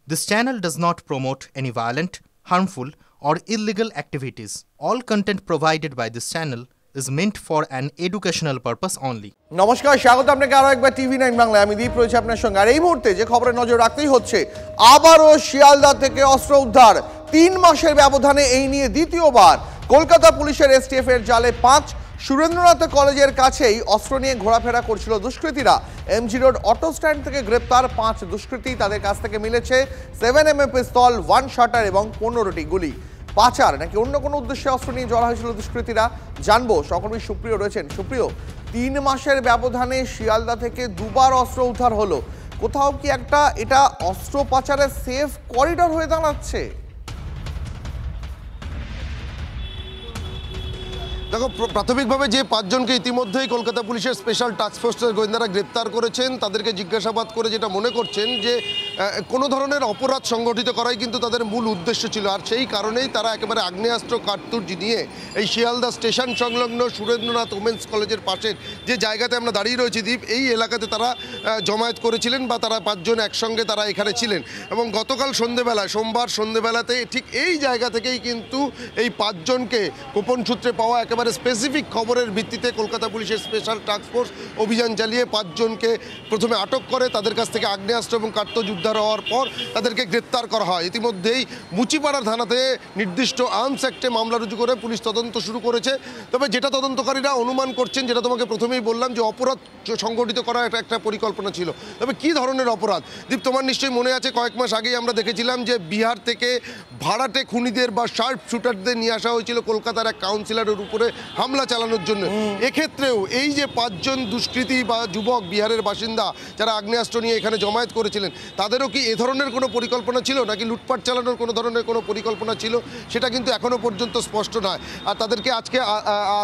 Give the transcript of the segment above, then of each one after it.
This channel does not promote any violent, harmful, or illegal activities. All content provided by this channel is meant for an educational purpose only. নমস্কার, স্বাগত আপনাকে আরো একবার টিভি9 বাংলায়। আমি দীপ রয়েছে আপনার সঙ্গে। আর এই মুহূর্তে যে খবরে নজর রাখতেই হচ্ছে, আবারও শিয়ালদা থেকে অস্ত্র উদ্ধার। 3 মাসের ব্যবধানে এই নিয়ে দ্বিতীয়বার কলকাতা পুলিশের এসটিএফ এর জালে 5। সুরেন্দ্রনাথ কলেজের কাছেই অস্ত্র নিয়ে ঘোরাফেরা করছিল দুষ্কৃতীরা। এমজি রোড অটো স্ট্যান্ড থেকে গ্রেপ্তার 5 দুষ্কৃতী। তাদের কাছ থেকে মিলেছে 7mm পিস্তল, 1 শাটার এবং 15টি গুলি। পাচার নাকি অন্য কোনো উদ্দেশ্যে অস্ত্র নিয়ে জড়া হয়েছিল দুষ্কৃতীরা, জানবো। সহকর্মী সুপ্রিয় রয়েছেন। সুপ্রিয়, 3 মাসের ব্যবধানে শিয়ালদা থেকে দুবার অস্ত্র উদ্ধার হলো। কোথাও কি এটা অস্ত্র পাচারের সেফ করিডর হয়ে দাঁড়াচ্ছে? দেখো, প্রাথমিকভাবে যে 5 জনকে ইতিমধ্যেই কলকাতা পুলিশের স্পেশাল টাস্ক ফোর্সের গোয়েন্দারা গ্রেপ্তার করেছেন, তাদেরকে জিজ্ঞাসাবাদ করে যেটা মনে করছেন যে কোনো ধরনের অপরাধ সংগঠিত করাই কিন্তু তাদের মূল উদ্দেশ্য ছিল। আর সেই কারণেই তারা একেবারে আগ্নেয়াস্ত্র কার্তুজ নিয়ে এই শিয়ালদা স্টেশন সংলগ্ন সুরেন্দ্রনাথ ওমেন্স কলেজের পাশের যে জায়গাতে আমরা দাঁড়িয়ে রয়েছি দ্বীপ, এই এলাকাতে তারা জমায়েত করেছিলেন বা তারা 5 জন একসঙ্গে তারা এখানে ছিলেন। এবং গতকাল সন্ধ্যেবেলায়, সোমবার সন্ধ্যেবেলাতে ঠিক এই জায়গা থেকেই কিন্তু এই 5 জনকে গোপন সূত্রে পাওয়া একেবারে স্পেসিফিক খবরের ভিত্তিতে কলকাতা পুলিশের স্পেশাল টাস্ক ফোর্স অভিযান চালিয়ে 5 জনকে প্রথমে আটক করে তাদের কাছ থেকে আগ্নেয়াস্ত্র এবং কার্তুজ উদ্ধার হওয়ার পর তাদেরকে গ্রেপ্তার করা হয়। ইতিমধ্যেই মুচিপাড়া থানাতে নির্দিষ্ট আর্মস অ্যাক্টে মামলা রুজু করে পুলিশ তদন্ত শুরু করেছে। তবে যেটা তদন্তকারীরা অনুমান করছেন, যেটা তোমাকে প্রথমেই বললাম, যে অপরাধ সংগঠিত করা একটা পরিকল্পনা ছিল। তবে কি ধরনের অপরাধ দীপ, তোমার নিশ্চয়ই মনে আছে কয়েক মাস আগেই আমরা দেখেছিলাম যে বিহার থেকে ভাড়াটে খুনিদের বা শার্প শুটারদের নিয়ে আসা হয়েছিল কলকাতার এক কাউন্সিলরের উপরে হামলা চালানোর জন্য। এক্ষেত্রেও এই যে 5 জন দুষ্কৃতী বা যুবক বিহারের বাসিন্দা যারা আগ্নেয়াস্ত্র নিয়ে এখানে জমায়েত করেছিলেন, তাদেরও কি এ ধরনের কোনো পরিকল্পনা ছিল নাকি লুটপাট চালানোর কোনো ধরনের কোনো পরিকল্পনা ছিল, সেটা কিন্তু এখনো পর্যন্ত স্পষ্ট নয়। আর তাদেরকে আজকে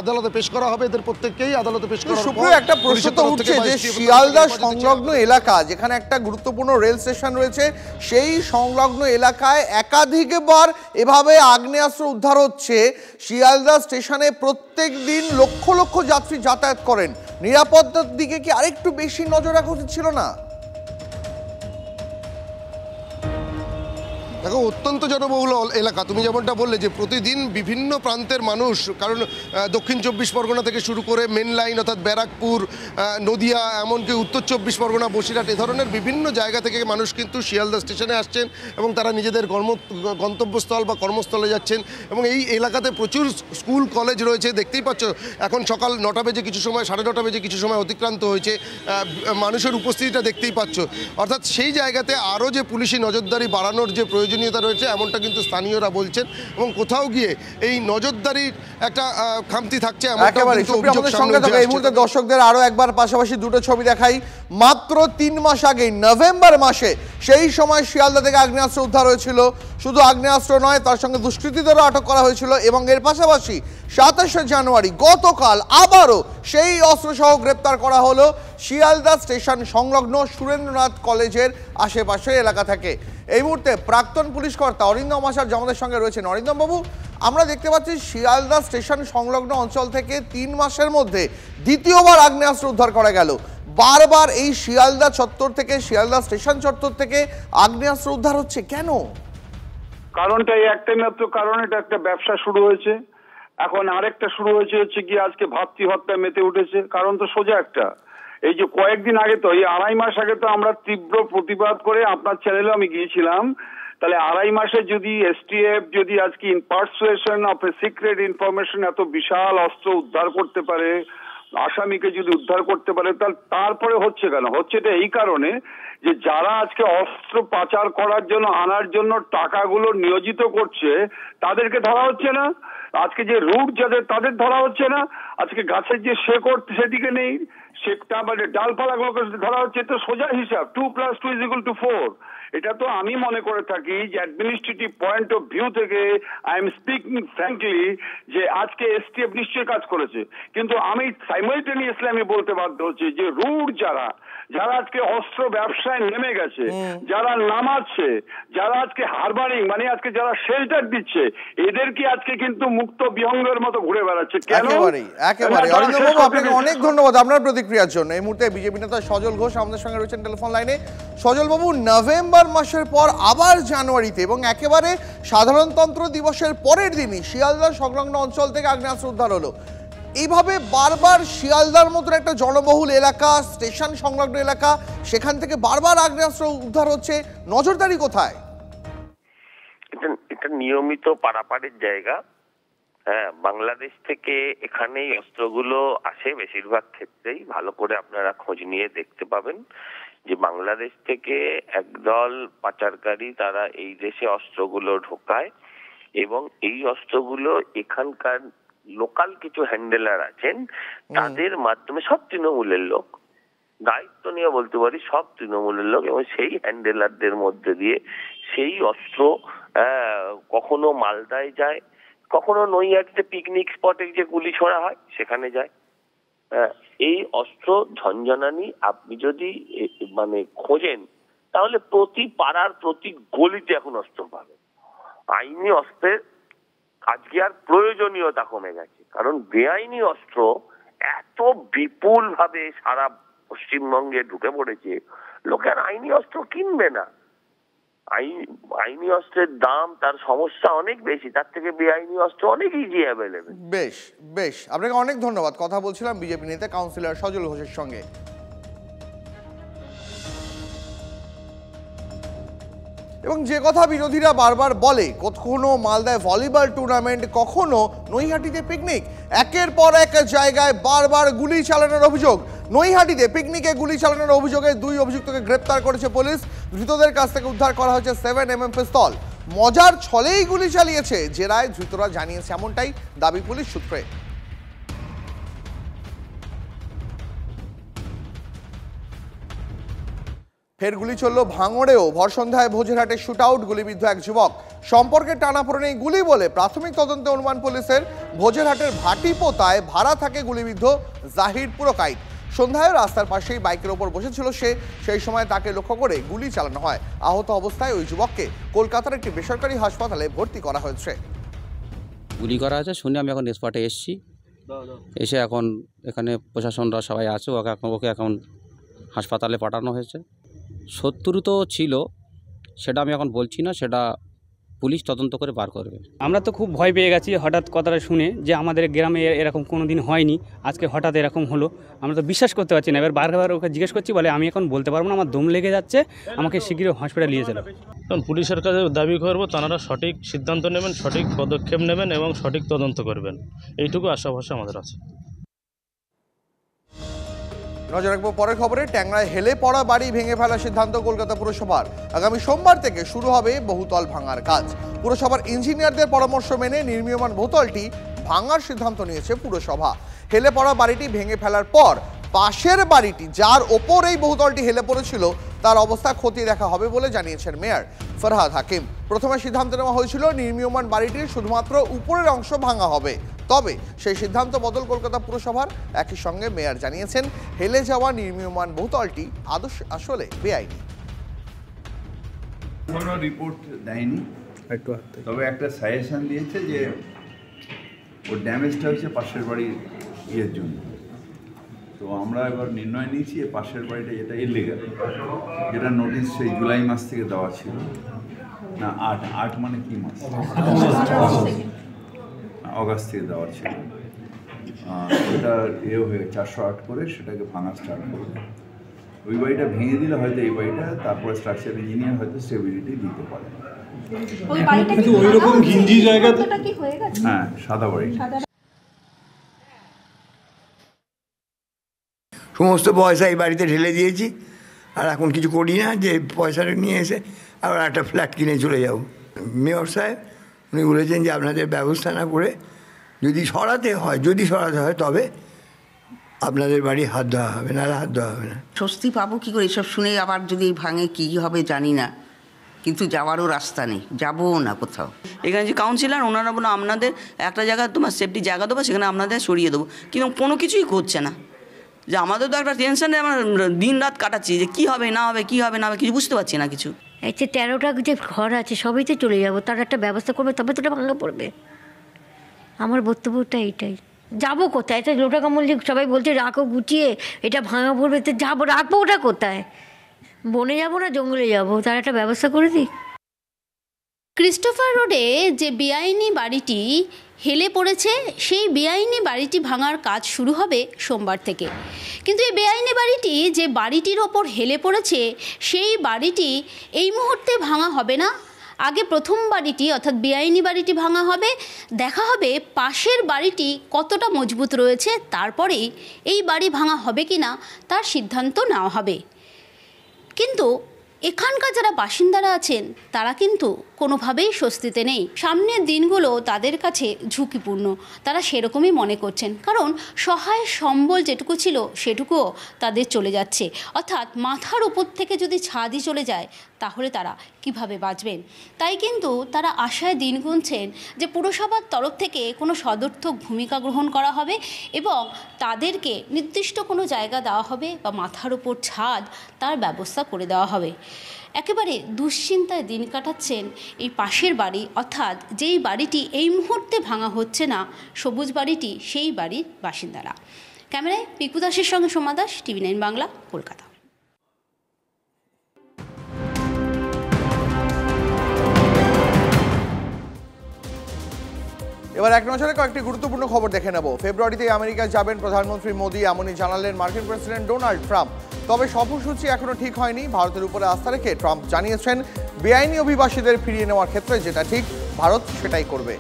আদালতে পেশ করা হবে, এদের প্রত্যেককেই আদালতে পেশ করা হবে। একটা প্রশ্ন তো উঠছে যে শিয়ালদা সংলগ্ন এলাকা, যেখানে একটা গুরুত্বপূর্ণ রেল স্টেশন রয়েছে, সেই সংলগ্ন এলাকায় একাধিকবার এভাবে আগ্নেয়াস্ত্র উদ্ধার হচ্ছে। শিয়ালদা স্টেশনে প্রত্যেক দিন লক্ষ লক্ষ যাত্রী যাতায়াত করেন। নিরাপত্তার দিকে কি আরেকটু বেশি নজর রাখা উচিত ছিল না? দেখো, অত্যন্ত জনবহুল এলাকা। তুমি যেমনটা বললে যে প্রতিদিন বিভিন্ন প্রান্তের মানুষ, কারণ দক্ষিণ 24 পরগনা থেকে শুরু করে মেন লাইন অর্থাৎ ব্যারাকপুর, নদিয়া, এমনকি উত্তর 24 পরগনা, বসিরহাট, এ ধরনের বিভিন্ন জায়গা থেকে মানুষ কিন্তু শিয়ালদা স্টেশনে আসছেন এবং তারা নিজেদের গন্তব্যস্থল বা কর্মস্থলে যাচ্ছেন। এবং এই এলাকাতে প্রচুর স্কুল কলেজ রয়েছে। দেখতেই পাচ্ছ, এখন সকাল 9টা বেজে কিছু সময়, 9:30 বেজে কিছু সময় অতিক্রান্ত হয়েছে। মানুষের উপস্থিতিটা দেখতেই পাচ্ছ। অর্থাৎ সেই জায়গাতে আরও যে পুলিশি নজরদারি বাড়ানোর যে প্রয়োজনীয়তা রয়েছে, এমনটা কিন্তু স্থানীয়রা বলছেন। এবং কোথাও গিয়ে এই নজরদারির একটা খামতি থাকছে। এই মুহূর্তে দর্শকদের আরো একবার পাশাপাশি দুটো ছবি দেখাই। মাত্র 3 মাস আগে নভেম্বর মাসে সেই সময় শিয়ালদা থেকে আগ্নেয়াস্ত্র উদ্ধার হয়েছিল। শুধু আগ্নেয়াস্ত্র নয়, তার সঙ্গে দুষ্কৃতীদেরও আটক করা হয়েছিল। এবং এর পাশাপাশি 27শে জানুয়ারি গতকাল আবারও সেই অস্ত্রসহ গ্রেপ্তার করা হলো শিয়ালদা স্টেশন সংলগ্ন সুরেন্দ্রনাথ কলেজের আশেপাশের এলাকা থেকে। এই মুহূর্তে প্রাক্তন পুলিশ কর্তা অরিন্দম আচার্য আমাদের সঙ্গে রয়েছেন। অরিন্দম বাবু, আমরা দেখতে পাচ্ছি শিয়ালদা স্টেশন সংলগ্ন অঞ্চল থেকে 3 মাসের মধ্যে দ্বিতীয়বার আগ্নেয়াস্ত্র উদ্ধার করা গেল। বারবার এই শিয়ালদা চত্বর থেকে, শিয়ালদা স্টেশন চত্বর থেকে আগ্নেয়াস্ত্র উদ্ধার হচ্ছে কেন? কারণটা এই একটাই মাত্র কারণ, এটা একটা ব্যবসা শুরু হয়েছে। এখন আরেকটা শুরু হচ্ছে কি আজকে ভাতৃহত্যা মেতে উঠেছে। কারণ তো সোজা একটা, এই যে কয়েকদিন আগে তো, এই 2.5 মাস আগে তো আমরা তীব্র প্রতিবাদ করে আপনার চ্যানেলে আমি গিয়েছিলাম। তাহলে 2.5 মাসে যদি এসটিএফ যদি আজকে in persuasion of a secret information এত বিশাল অস্ত্র উদ্ধার করতে পারে, আসামিকে যদি উদ্ধার করতে পারে, তাহলে তারপরে হচ্ছে কেন? হচ্ছে এটা এই কারণে যে যারা আজকে অস্ত্র পাচার করার জন্য, আনার জন্য টাকাগুলো নিয়োজিত করছে, তাদেরকে ধরা হচ্ছে না। আজকে যে রুট যাদের, তাদের ধরা হচ্ছে না। আজকে গাছের যে শেকড় সেদিকে নেই, শেকটা মানে ডালপালাগুলোকে ধরা হচ্ছে। তো সোজা হিসাব 2 + 2 = 4। এটা তো আমি মনে করে থাকি যে অ্যাডমিনিস্ট্রেটিভ পয়েন্ট অফ ভিউ থেকে, আই এম স্পিকিং ফ্র্যাঙ্কলি, যে আজকে এসটিএফ নিশ্চয়ই কাজ করেছে। কিন্তু আমি সাইমালটেনিয়াসলি আমি বলতে বাধ্য হচ্ছি যে রুট যারা আজকে অস্ত্র ব্যবসায় নেমে গেছে, যারা নামাচ্ছে, যারা আজকে হারবারিং মানে আজকে যারা শেল্টার দিচ্ছে, এদেরকে আজকে কিন্তু মুক্ত বিহঙ্গের মতো ঘুরে বেড়াচ্ছে। একেবারে অরিন্দম বাবু, আপনাকে অনেক ধন্যবাদ আপনার প্রতিক্রিয়ার জন্য। এই মুহূর্তে বিজেপি নেতা সজল ঘোষ আমাদের সঙ্গে রয়েছেন টেলিফোন লাইনে। সজল বাবু, নভেম্বর নভেম্বর মাসের পর আবার জানুয়ারিতে এবং একেবারে সাধারণতন্ত্র দিবসের পরের দিনই শিয়ালদা সংলগ্ন অঞ্চল থেকে আগ্নেয়াস্ত্র উদ্ধার হলো। এইভাবে বারবার শিয়ালদার মতন একটা জনবহুল এলাকা, স্টেশন সংলগ্ন এলাকা, সেখান থেকে বারবার আগ্নেয়াস্ত্র উদ্ধার হচ্ছে, নজরদারি কোথায়? এটা নিয়মিত পারাপারের জায়গা। হ্যাঁ, বাংলাদেশ থেকে এখানেই অস্ত্রগুলো আসে বেশিরভাগ ক্ষেত্রেই। ভালো করে আপনারা খোঁজ নিয়ে দেখতে পাবেন যে বাংলাদেশ থেকে একদল পাচারকারী তারা এই দেশে অস্ত্রগুলো ঢোকায় এবং এই অস্ত্রগুলো এখানকার লোকাল কিছু হ্যান্ডেলার আছেন তাদের মাধ্যমে, সব তৃণমূলের লোক, দায়িত্ব নিয়ে বলতে পারি সব তৃণমূলের লোক, এবং সেই হ্যান্ডেলারদের মধ্যে দিয়ে সেই অস্ত্র কখনো মালদায় যায়, কখনো নৈহাটিতে পিকনিক স্পটে যে গুলি ছোড়া হয় সেখানে যায়। এই অস্ত্র ঝনঝনানি আপনি যদি মানে খোঁজেন তাহলে প্রতি পাড়ার প্রতি গলিতে এখন অস্ত্র পাবেন। আইনি অস্ত্রের আজকে আর প্রয়োজনীয়তা কমে গেছে, কারণ বেআইনি অস্ত্র এত বিপুল ভাবে সারা পশ্চিমবঙ্গে ঢুকে পড়েছে, লোকে আর আইনি অস্ত্র কিনবে না। আইনি অস্ত্রের দাম, তার সমস্যা অনেক বেশি, তার থেকে বেআইনি অস্ত্র অনেক ইজি অ্যাভেলেবেল। বেশ বেশ, আপনাকে অনেক ধন্যবাদ। কথা বলছিলাম বিজেপি নেতা কাউন্সিলর সজল ঘোষের সঙ্গে। এবং যে কথা বিরোধীরা বারবার বলে, কখনো মালদায় ভলিবল টুর্নামেন্ট, কখনো নৈহাটিতে পিকনিক, একের পর এক জায়গায় বারবার গুলি চালানোর অভিযোগ। নৈহাটিতে পিকনিকে গুলি চালানোর অভিযোগে 2 অভিযুক্তকে গ্রেপ্তার করেছে পুলিশ। ধৃতদের কাছ থেকে উদ্ধার করা হয়েছে 7mm পিস্তল। মজার ছলেই গুলি চালিয়েছে জেরায় ধৃতরা জানিয়েছে, এমনটাই দাবি পুলিশ সূত্রে। ফের গুলি চলল ভাঙড়েও। ভর সন্ধ্যায় ভোজেরহাটে শুট আউট, গুলিবিদ্ধ এক যুবক। সম্পর্কে টানাপোড়েনেই গুলি বলে প্রাথমিক তদন্তে অনুমান পুলিশের। ভোজেরহাটের ভাটিপোতায় ভাড়া থাকে গুলিবিদ্ধ জাহির পুরকাইত। সন্ধ্যায় রাস্তার পাশেই বাইকের ওপর বসেছিল সে, সেই সময় তাকে লক্ষ্য করে গুলি চালানো হয়। আহত অবস্থায় ওই যুবককে কলকাতার একটি বেসরকারি হাসপাতালে ভর্তি করা হয়েছে। গুলি করা আছে শুনে আমি এখন স্পটে এসেছি, এসে এখন এখানে প্রশাসনরা সবাই আছে, ওকে এখন হাসপাতালে পাঠানো হয়েছে। শত্রু তো ছিল, সেটা আমি এখন বলছি না, সেটা পুলিশ তদন্ত করে বার করবে। আমরা তো খুব ভয় পেয়ে গেছি হঠাৎ কথাটা শুনে, যে আমাদের গ্রামে এরকম কোনো দিন হয়নি, আজকে হঠাৎ এরকম হলো। আমরা তো বিশ্বাস করতে পারছি না। এবার বারবার ওকে জিজ্ঞেস করছি, বলে আমি এখন বলতে পারবো না, আমার দম লেগে যাচ্ছে, আমাকে শীঘ্রই হসপিটালে নিয়ে চলো। কারণ পুলিশের কাছে দাবি করবো তারা সঠিক সিদ্ধান্ত নেবেন, সঠিক পদক্ষেপ নেবেন এবং সঠিক তদন্ত করবেন, এইটুকু আশাভাষা আমাদের আছে। নজর রাখবো পরের খবরে। ট্যাংরায় হেলে পড়া বাড়ি ভেঙে ফেলার সিদ্ধান্ত কলকাতা পুরসভার। আগামী সোমবার থেকে শুরু হবে বহুতল ভাঙার কাজ। পুরসভার ইঞ্জিনিয়ারদের পরামর্শ মেনে নির্মীয়মান বহুতলটি ভাঙার সিদ্ধান্ত নিয়েছে পুরসভা। হেলে পড়া বাড়িটি ভেঙে ফেলার পর পাশের বাড়িটি, যার ওপর এই বহুতলটি হেলে পড়েছিল, তার অবস্থা খতিয়ে দেখা হবে বলে জানিয়েছেন মেয়র ফরহাদ হাকিম। প্রথমে সিদ্ধান্ত নেওয়া হয়েছিল নির্মীয়মান বাড়িটির শুধুমাত্র উপরের অংশ ভাঙা হবে, তবে সেই সিদ্ধান্ত বদল কলকাতা পুরসভার। একই সঙ্গে মেয়র জানিয়েছেন হেলে যাওয়া নির্মীয়মান বহুতলটি আসলে বেআইনি। কোনো রিপোর্ট দেয়নি, তবে একটা সাজেশন দিয়েছে যে ওর ড্যামেজটা হয়েছে পাশের বাড়ির ইয়ের জন্য। তো আমরা এবার নির্ণয় নিয়েছি পাশের বাড়িটা যেটা ইলিগাল, যেটা নোটিশ সেই জুলাই মাস থেকে দেওয়া ছিল না, 8 মানে কি মাস, অগাস্ট থেকে দেওয়া ছিল, ওটা হয়ে 408 করে সেটাকে ভাঙা স্টার্ট করবে। ওই বাড়িটা ভেঙে দিলে হয়তো এই বাড়িটা, তারপরে স্ট্রাকচার ইঞ্জিনিয়ার হয়তো স্টেবিলিটি দিতে পারে। হ্যাঁ, সাদা বাড়ি। সমস্ত পয়সা এই বাড়িতে ঢেলে দিয়েছি, আর এখন কিছু করি না, যে পয়সাটা নিয়ে এসে আবার একটা ফ্ল্যাট কিনে চলে যাব। মেয়র সাহেব উনি বলেছেন যে আপনাদের ব্যবস্থা না করে যদি সরাতে হয় তবে আপনাদের বাড়ি হাত দেওয়া হবে, না হাত দেওয়া হবে না। স্বস্তি পাবো কী করে এসব শুনে? আবার যদি ভাঙে কী হবে জানি না, কিন্তু যাওয়ারও রাস্তা নেই, যাবো না কোথাও। এখানে যে কাউন্সিলর ওনারা বলো আপনাদের একটা জায়গা তোমার সেফটি জায়গা দেবো, সেখানে আপনাদের সরিয়ে দেবো, কিন্তু কোনো কিছুই করছে না। যে আমাদের তো একটা টেনশনে আমরা দিন রাত কাটাচ্ছি, যে কী হবে না হবে, কী হবে না হবে, কিছু বুঝতে পারছি না কিছু। এই যে 13টা যে ঘর আছে সবই তো চলে যাবো, তার একটা ব্যবস্থা করবে, তবে তো ওটা ভাঙা পড়বে। আমার বক্তব্যটা এইটাই। যাবো কোথায়? এটা লোটা কামল যে সবাই বলছে রাখো গুটিয়ে, এটা ভাঙা পড়বে, তো যাবো, রাখবো ওটা কোথায়? বনে যাব না জঙ্গলে যাব, তার একটা ব্যবস্থা করে দিই। ক্রিস্টোফার রোডে যে বেআইনি বাড়িটি হেলে পড়েছে, সেই বেআইনি বাড়িটি ভাঙার কাজ শুরু হবে সোমবার থেকে। কিন্তু এই বেআইনি বাড়িটি, যে বাড়িটির ওপর হেলে পড়েছে, সেই বাড়িটি এই মুহূর্তে ভাঙা হবে না। আগে প্রথম বাড়িটি অর্থাৎ বেআইনি বাড়িটি ভাঙা হবে, দেখা হবে পাশের বাড়িটি কতটা মজবুত রয়েছে, তারপরেই এই বাড়ি ভাঙা হবে কি না তার সিদ্ধান্ত নেওয়া হবে। কিন্তু এখানকার যারা বাসিন্দারা আছেন তারা কিন্তু কোনোভাবেই স্বস্তিতে নেই। সামনের দিনগুলো তাদের কাছে ঝুঁকিপূর্ণ, তারা সেরকমই মনে করছেন। কারণ সহায় সম্বল যেটুকু ছিল সেটুকুও তাদের চলে যাচ্ছে। অর্থাৎ মাথার উপর থেকে যদি ছাদই চলে যায় তাহলে তারা কিভাবে বাঁচবেন। তাই কিন্তু তারা আশায় দিন গুনছেন যে পুরসভার তরফ থেকে কোনো সদর্থক ভূমিকা গ্রহণ করা হবে এবং তাদেরকে নির্দিষ্ট কোনো জায়গা দেওয়া হবে বা মাথার উপর ছাদ তার ব্যবস্থা করে দেওয়া হবে। একেবারে দুশ্চিন্তায় দিন কাটাচ্ছেন এই পাশের বাড়ি, অর্থাৎ যেই বাড়িটি এই মুহূর্তে ভাঙা হচ্ছে না, সবুজ বাড়িটি, সেই বাড়ির বাসিন্দারা। ক্যামেরায় পিকু দাসের সঙ্গে সোমা দাস, TV9 বাংলা, কলকাতা। এবার এক নজরে কয়েকটি গুরুত্বপূর্ণ খবর দেখে নেব। ফেব্রুয়ারিতে আমেরিকায় যাবেন প্রধানমন্ত্রী মোদী, এমনই জানালেন মার্কিন প্রেসিডেন্ট ডোনাল্ড ট্রাম্প। তবে সফরসূচি এখনো ঠিক হয়নি। ভারতের উপরে আস্থা রেখে ট্রাম্প জানিয়েছেন, বেআইনি অভিবাসীদের ফিরিয়ে নেওয়ার ক্ষেত্রে যেটা ঠিক ভারত সেটাই করবে।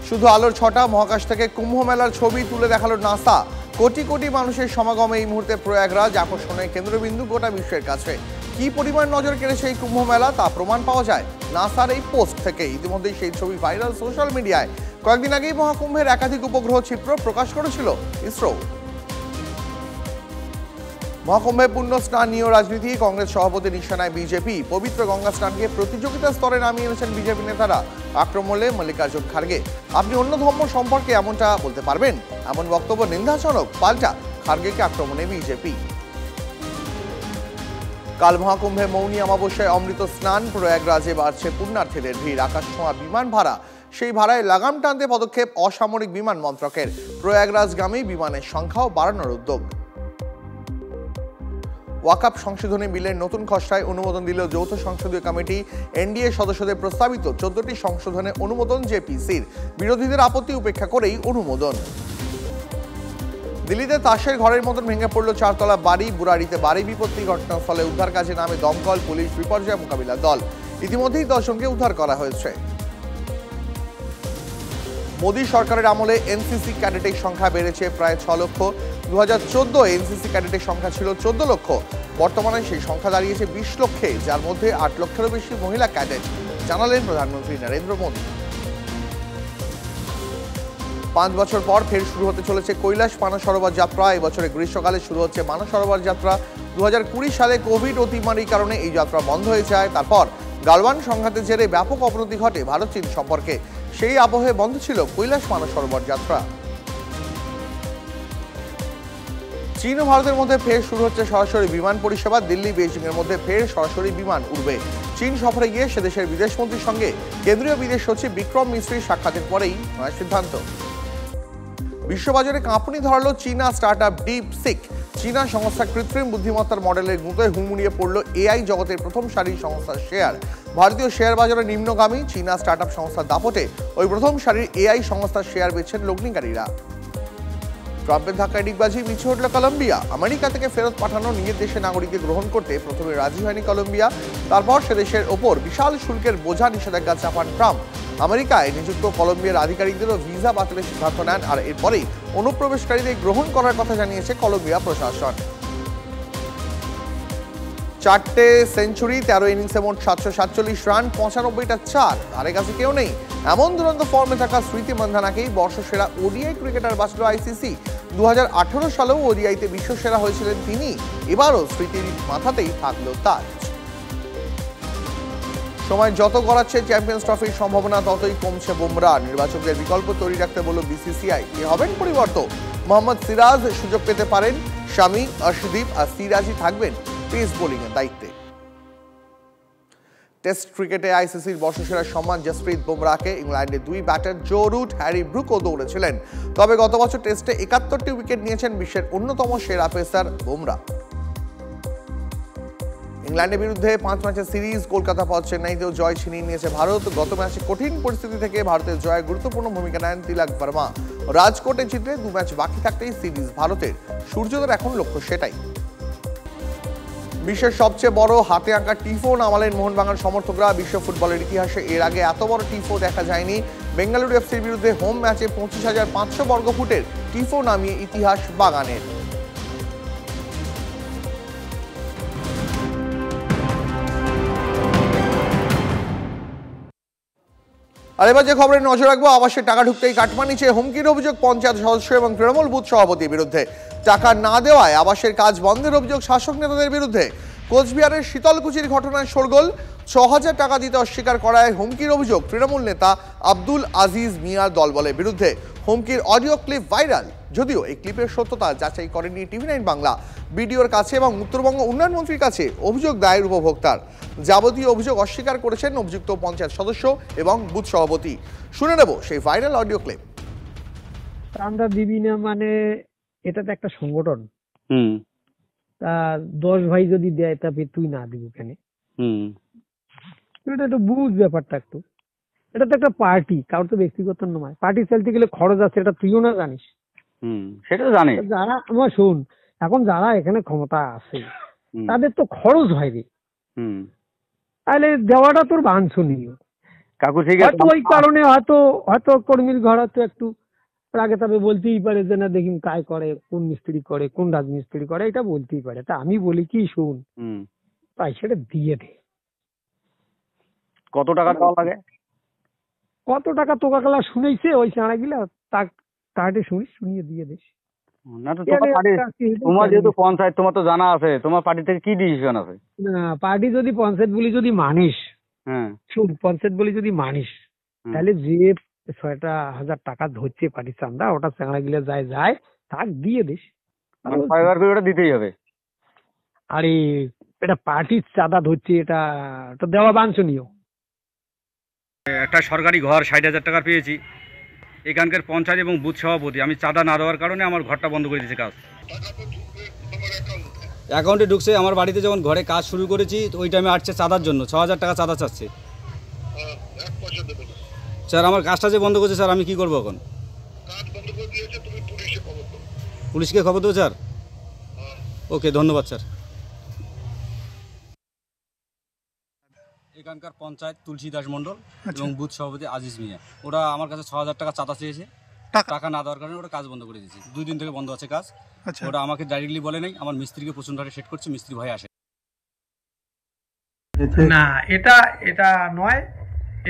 শুধু আলোর ছটা মহাকাশ থেকে কুম্ভ মেলার ছবি তুলে দেখালো নাসা। কোটি কোটি মানুষের সমাগমে এই মুহূর্তে প্রয়াগরাজ আকর্ষণের কেন্দ্রবিন্দু গোটা বিশ্বের কাছে। কি পরিমাণ নজর কেড়েছে এই কুম্ভ মেলা তা প্রমাণ পাওয়া যায় নাসার এই পোস্ট থেকে। ইতিমধ্যেই সেই ছবি ভাইরাল সোশ্যাল মিডিয়ায়। কয়েকদিন আগেই মহাকুম্ভের একাধিক উপগ্রহ চিত্র প্রকাশ করেছিল ইসরো। মহাকুম্ভে পুণ্য স্নান নিয়ে রাজনীতি, কংগ্রেস সভাপতি নিশানায় বিজেপি। পবিত্র গঙ্গা স্নানকে প্রতিযোগিতার স্তরে নামিয়ে এনেছেন বিজেপি নেতারা। আক্রমণে মল্লিকার্জুন খার্গে। আপনি অন্য ধর্ম সম্পর্কে এমনটা বলতে পারবেন, এমন বক্তব্য নিন্দাজনক, পাল্টা খার্গেকে আক্রমণে বিজেপি। কাল মহাকুম্ভে মৌনী অমাবস্যায় অমৃত স্নান, প্রয়াগরাজে বাড়ছে পুণ্যার্থীদের ভিড়। আকাশ ছোঁয়া বিমান ভাড়া, সেই ভাড়ায় লাগাম টানতে পদক্ষেপ অসামরিক বিমান মন্ত্রকের। প্রয়াগরাজগামী বিমানের সংখ্যাও বাড়ানোর উদ্যোগ। ওয়াকফ সংশোধনী বিলের নতুন খসড়ায় অনুমোদন দিল যৌথ সংসদীয় কমিটি। এনডিএ সদস্যদের প্রস্তাবিত 14টি সংশোধনে অনুমোদন জেপিসির। বিরোধীদের আপত্তি উপেক্ষা করেই অনুমোদন। দিল্লিতে তাসের ঘরের মতন ভেঙে পড়ল 4 তলা বাড়ি। বুরাড়িতে বাড়ি বিপত্তি, ঘটনাস্থলে উদ্ধার কাজে নামে দমকল, পুলিশ, বিপর্যয় মোকাবিলা দল। ইতিমধ্যেই 10 জনকে উদ্ধার করা হয়েছে। মোদী সরকারের আমলে এনসিসি ক্যাডেটের সংখ্যা বেড়েছে প্রায় 6 লক্ষ। 2014 এনসিসি ক্যাডেটের সংখ্যা ছিল 14 লক্ষ। বর্তমানে সেই সংখ্যা দাঁড়িয়েছে 20 লক্ষে, যার মধ্যে 8 লক্ষেরও বেশি মহিলা ক্যাডেট, জানালেন প্রধানমন্ত্রী নরেন্দ্র মোদী। 5 বছর পর ফের শুরু হতে চলেছে কৈলাস মানসরোবর যাত্রা। এবছরে গ্রীষ্মকালে শুরু হচ্ছে মানসরোবর যাত্রা। 2020 সালে কোভিড অতিমারির কারণে এই যাত্রা বন্ধ হয়ে যায়। তারপর গালওয়ান সংঘাতের জেরে ব্যাপক অবনতি ঘটে ভারত চীন সম্পর্কে। সেই আবহে বন্ধ ছিল কৈলাস মানসরোবর যাত্রা। চীন ও ভারতের মধ্যে ফের শুরু হচ্ছে সরাসরি বিমান পরিষেবা। দিল্লি বেইজিং এর মধ্যে ফের সরাসরি বিমান উড়বে। চীন সফরে গিয়ে সে দেশের বিদেশমন্ত্রীর সঙ্গে কেন্দ্রীয় বিদেশ সচিব বিক্রম মিশ্রির সাক্ষাতের পরেই নয় সিদ্ধান্ত। বিশ্ববাজারে কাঁপুনি ধরালো চীনা স্টার্টআপ ডিপসিক। চীনা সংস্থা কৃত্রিম বুদ্ধিমত্তার মডেলের গুঁতোয় হুমড়িয়ে পড়ল এআই জগতের প্রথম সারির সংস্থার শেয়ার। ভারতীয় শেয়ার বাজারে নিম্নগামী। চীনা স্টার্টআপ সংস্থার দাপটে ওই প্রথম সারির এআই সংস্থার শেয়ার বেচছেন লগ্নিকারীরা। ট্রাম্পের ধাক্কায় ডিগবাজি, পিছু হটল কলম্বিয়া। আমেরিকা থেকে ফেরত পাঠানো নিজের দেশের নাগরিকদের গ্রহণ করতে প্রথমে রাজি হয়নি কলম্বিয়া। তারপর সে দেশের ওপর বিশাল শুল্কের বোঝা নিষেধাজ্ঞা চাপান ট্রাম্প। আমেরিকায় নিযুক্ত কলম্বিয়ার আধিকারিকদেরও ভিসা বাতিলের সিদ্ধান্ত নেন। আর এরপরেই অনুপ্রবেশকারীদের গ্রহণ করার কথা জানিয়েছে কলম্বিয়া প্রশাসন। 4টে সেঞ্চুরি, 13 ইনিংসে মোট 747 রান, 95টা 4। ধারে কাছে কেউ নেই এমন দুরন্ত ফর্মে থাকা স্মৃতি মান্ধানাকেই বর্ষসেরা ওডিআই ক্রিকেটার বাছল আইসিসি। 2018 সালেও ওডিআইতে বিশ্বসেরা হয়েছিলেন তিনি। এবারও স্মৃতির মাথাতেই থাকলো তাজ। সময় যত গড়াচ্ছে চ্যাম্পিয়ন্স ট্রফির সম্ভাবনা ততই কমছে বুমরা। নির্বাচকদের বিকল্প তৈরি রাখতে বলল বিসিসিআই। কে হবেন পরিবর্তক? মোহাম্মদ সিরাজ সুযোগ পেতে পারেন। শামি, অর্শদীপ আর সিরাজই থাকবেন পেস বোলিংয়ের দায়িত্বে। টেস্ট ক্রিকেটে আইসিসির বর্ষসেরা সম্মান জসপ্রীত বুমরাহকে ইংল্যান্ডের 2 ব্যাটার জো রুট, হ্যারি ব্রুকও দৌড়েছিলেন। তবে গত বছর টেস্টে 71টি উইকেট নিয়েছেন বিশ্বের অন্যতম সেরা পেসার বুমরাহ। ইংল্যান্ডের বিরুদ্ধে 5 ম্যাচের সিরিজ, কলকাতা পথ চেন্নাইতেও জয় ছিনিয়ে নিয়েছে ভারত। গত ম্যাচে কঠিন পরিস্থিতি থেকে ভারতের জয়ে গুরুত্বপূর্ণ ভূমিকা নেন তিলক বর্মা। রাজকোটে জিতলে 2 ম্যাচ বাকি থাকতেই সিরিজ ভারতের। সূর্যোদয়ের এখন লক্ষ্য সেটাই। বিশ্বের সবচেয়ে বড় হাতে আঁকা টিফো নামালেন মোহনবাগান সমর্থকরা। বিশ্ব ফুটবলের ইতিহাসে এর আগে এত বড় টিফো দেখা যায়নি। বেঙ্গালুরু এফসির বিরুদ্ধে হোম ম্যাচে 25,500 বর্গফুটের টিফো নামিয়ে ইতিহাস বাগানের। আর এবার যে খবরে নজর রাখবো, আবাসে টাকা ঢুকতেই কাটমানি চেয়ে হুমকির অভিযোগ পঞ্চায়েত সদস্য এবং তৃণমূল বুথ সভাপতির বিরুদ্ধে। টাকা না দেওয়ায় আবাসের কাজ বন্ধের অভিযোগ শাসক নেতাদের বিরুদ্ধে। কোচবিহারের শীতলকুচির ঘটনায় শোরগোল। 6,000 টাকা দিতে অস্বীকার করায় হুমকির অভিযোগ তৃণমূল নেতা আব্দুল আজিজ মিয়ার দলবলের বিরুদ্ধে। হুমকির অডিও ক্লিপ ভাইরাল, যদিও এই ক্লিপের সত্যতা যাচাই করেনি টিভি9 বাংলা। বিডিওর কাছে এবং উত্তরবঙ্গ উন্নয়ন মন্ত্রীর কাছে অভিযোগ দায়ের উপভোক্তার। যাবতীয় অভিযোগ অস্বীকার করেছেন অভিযুক্ত পঞ্চায়েত সদস্য এবং বুথ সভাপতি। শুনে নেব সেই ভাইরাল অডিও ক্লিপ। আমরা দিবি না মানে এটা তো একটা সংগঠন। তা 10 ভাই যদি দেয় তবে তুই না দিবি কেন? এটা একটু বুঝ ব্যাপারটা একটু। এটা তো একটা পার্টি, কারোর তো ব্যক্তিগত নয়। পার্টি চালতে গেলে খরচ আছে, এটা তুইও না জানিস। সেটা জানি। যারা আমার শোন, এখন যারা এখানে ক্ষমতা আছে তাদের তো খরচ হয় রে। তাহলে দেওয়াটা তোর বাঞ্ছনীয়। হয়তো ওই কারণে হয়তো কর্মীর ঘর হয়তো একটু আগে তবে বলতেই পারে যে না দেখি কাজ করে, কোন মিস্ত্রি করে, কোন রাজমিস্ত্রি করে, এটা বলতেই পারে। তা আমি বলি কি শোন, পয়সাটা দিয়ে দে। কত টাকা দেওয়া লাগে? কত টাকা তোকা গেলা শুনেছে ওই চাঁড়া গিলা তাকে শুনিয়ে দিয়ে দিস। না তো তোমার যেহেতু পঞ্চায়েত, তোমার তো জানা আছে, তোমার পার্টি থেকে কি ডিসিশন আছে? না পার্টি যদি পঞ্চায়েত বলি যদি মানিস, শুন পঞ্চায়েত বলি যদি মানিস, তাহলে যে 6,000 টাকা ধরছে পার্টি চান্দা, ওটা চাঁড়া গিলা যায় তাক দিয়ে দিস। ওটা দিতেই হবে। আরে এটা পার্টির চাঁদা ধরছে, এটা দেওয়া বাঞ্ছনীয়। একটা সরকারি ঘর 60,000 টাকা পেয়েছি। এখানকার পঞ্চায়েত এবং বুথ সভাপতি আমি চাঁদা না দেওয়ার কারণে আমার ঘরটা বন্ধ করে দিয়েছে কাজ। অ্যাকাউন্টে ঢুকছে। আমার বাড়িতে যখন ঘরে কাজ শুরু করেছি ওই টাইমে আসছে চাঁদার জন্য 6,000 টাকা চাঁদা চাচ্ছে। স্যার আমার কাজটা যে বন্ধ করছে স্যার, আমি কি করবো এখন? পুলিশকে খবর দেবো স্যার? ওকে, ধন্যবাদ স্যার। এখানকার পঞ্চায়েত তুলসী দাস মণ্ডল এবং বুথ সভাপতি আজিজ মিয়া, ওরা আমার কাছে 6,000 টাকা চাঁদা চেয়েছে। টাকা না দেওয়ার কারণে ওরা কাজ বন্ধ করে দিয়েছে। 2 দিন থেকে বন্ধ আছে কাজ। ওরা আমাকে ডাইরেক্টলি বলে নাই, আমার মিস্ত্রিকে প্রচন্ড হারে সেট করছে, মিস্ত্রি ভয়ে আসে না। এটা নয়,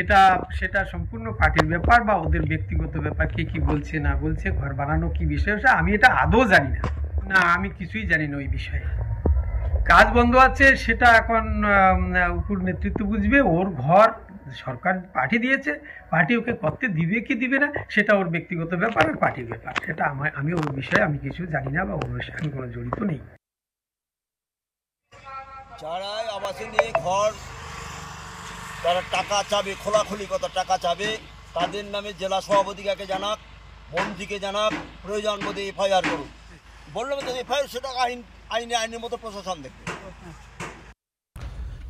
এটা সেটা সম্পূর্ণ পার্টির ব্যাপার বা ওদের ব্যক্তিগত ব্যাপার। কে কি বলছে না বলছে, ঘর বানানো কি বিষয়, আমি এটা আদৌ জানি না। না আমি কিছুই জানি না ওই বিষয়ে। কাজ বন্ধ আছে সেটা এখন উপর নেতৃত্ব বুঝবে। ওর ঘর সরকার পার্টি দিয়েছে, পার্টি ওকে করতে দিবে কি দিবে না সেটা ওর ব্যক্তিগত ব্যাপার আর পার্টির ব্যাপার। সেটা আমি ওর বিষয়ে আমি কিছু জানি না বা ওর বিষয়ে আমি কোনো জড়িত নেই। যারাই আবাসে নিয়ে ঘর, যারা টাকা চাবে, খোলাখুলি কত টাকা চাবে, তাদের নামে জেলা সভাপতিকে জানাক, মন্ত্রীকে জানাক, প্রয়োজন বোধে এফআইআর করুক। বললাম তো এফআইআর সেটা আইনের মতো প্রশাসন দেখবে।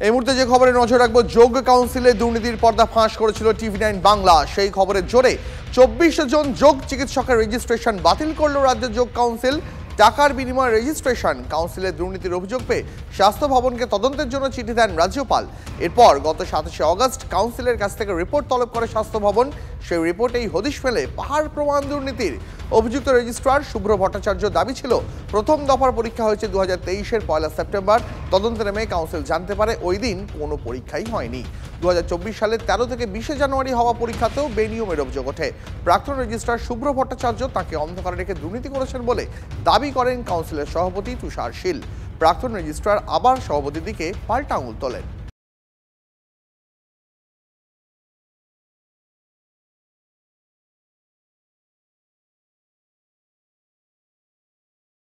এই মুহূর্তে যে খবরে নজর রাখবো, যোগ কাউন্সিলে দুর্নীতির পর্দা ফাঁস করেছিল টিভি9 বাংলা। সেই খবরের জোরে 24 জন যোগ চিকিৎসকের রেজিস্ট্রেশন বাতিল করলো রাজ্য যোগ কাউন্সিল। টাকার বিনিময়ে রেজিস্ট্রেশন। কাউন্সিলের দুর্নীতির অভিযোগ পেয়ে স্বাস্থ্য ভবনকে তদন্তের জন্য চিঠি দেন রাজ্যপাল। এরপর গত 27 অগস্ট কাউন্সিলের কাছ থেকে রিপোর্ট তলব করে স্বাস্থ্য ভবন। সেই রিপোর্টেই হদিশ ফেলে পাহাড় প্রমাণ দুর্নীতির। অভিযুক্ত রেজিস্ট্রার শুভ্র ভট্টাচার্য দাবি ছিল প্রথম দফার পরীক্ষা হয়েছে 2023-এর 1 সেপ্টেম্বর। তদন্তে নেমে কাউন্সিল জানতে পারে ওই দিন কোনো পরীক্ষাই হয়নি। 2024 সালের 13 থেকে 20 জানুয়ারি হওয়া পরীক্ষাতেও বেনিয়মের অভিযোগ ওঠে। প্রাক্তন রেজিস্ট্রার শুভ্র ভট্টাচার্য তাকে অন্ধকারে রেখে দুর্নীতি করেছেন বলে দাবি করেন কাউন্সিলের সভাপতি তুষার শীল। প্রাক্তন রেজিস্ট্রার আবার সভাপতির দিকে পাল্টা আঙুল তোলেন।